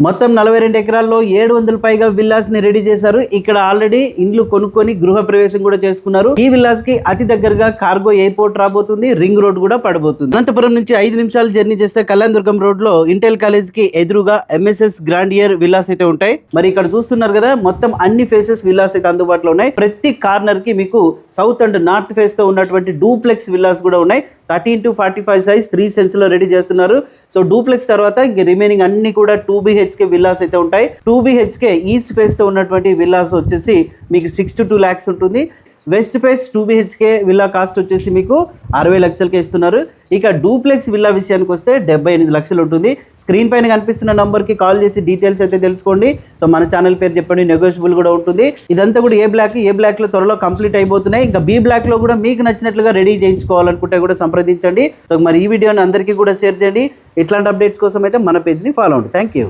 మొత్తం 42 ఎకరాల్లో 700 పైగా విల్లాస్ ని రెడీ చేశారు. ఇక్కడ ఆల్రెడీ ఇండ్లు కొనుక్కొని గృహ ప్రవేశం కూడా చేసుకున్నారు. ఈ విల్లాస్ కి అతి దగ్గరగా కార్గో ఎయిర్పోర్ట్ రాబోతుంది, రింగ్ రోడ్ కూడా పడబోతుంది. అనంతపురం నుంచి 5 నిమిషాలు జర్నీ చేస్తే కళ్యాణదుర్గం రోడ్ లో ఇంటెల్ కాలేజ్ కి ఎదురుగా ఎంఎస్ఎస్ గ్రాండియర్ విల్లాస్ అయితే ఉంటాయి. మరి ఇక్కడ చూస్తున్నారు కదా, మొత్తం అన్ని ఫేసెస్ విల్లాస్ అయితే అందుబాటులో ఉన్నాయి. ప్రతి కార్నర్ కి మీకు సౌత్ అండ్ నార్త్ ఫేస్ తో ఉన్నటువంటి డూప్లెక్స్ విల్లాస్ కూడా ఉన్నాయి. 13-45 సైజ్ 3 సెన్స్ లో రెడీ చేస్తున్నారు. సో డూప్లెక్స్ తర్వాత రిమైనింగ్ అన్ని కూడా 2 BHK విల్లాస్ అయితే ఉంటాయి. 2 BHK ఈస్ట్ ఫేస్ తో ఉన్నటువంటి విల్లాస్ వచ్చేసి మీకు 6 to 2 lakhs ఉంటుంది. West face 2 BHK villa cost వచ్చేసి మీకు 60 లక్షలకే ఇస్తున్నారు. ఇక డూప్లెక్స్ విల్లా విషయానికి వస్తే 78 లక్షలు ఉంటుంది. స్క్రీన్ పైన కనిపిస్తున్న నంబర్ కి కాల్ చేసి డీటెయిల్స్ అయితే తెలుసుకోండి. సో మన ఛానల్ పేరు చెప్పండి, నెగోషియబుల్ కూడా ఉంటుంది. ఇదంతా కూడా ఏ బ్లాక్ లో త్వరలో కంప్లీట్ అయిపోతున్నాయి. ఇంకా B బ్లాక్ లో కూడా మీకు నచ్చినట్లుగా రెడీ చేయించుకోవాలనుకుంటే కూడా సంప్రదించండి. సో మరి ఈ వీడియోని అందరికీ కూడా షేర్ చేయండి. ఇట్లాంటి అప్డేట్స్ కోసం అయితే మన పేజ్ ని ఫాలో అవ్వండి. Thank you.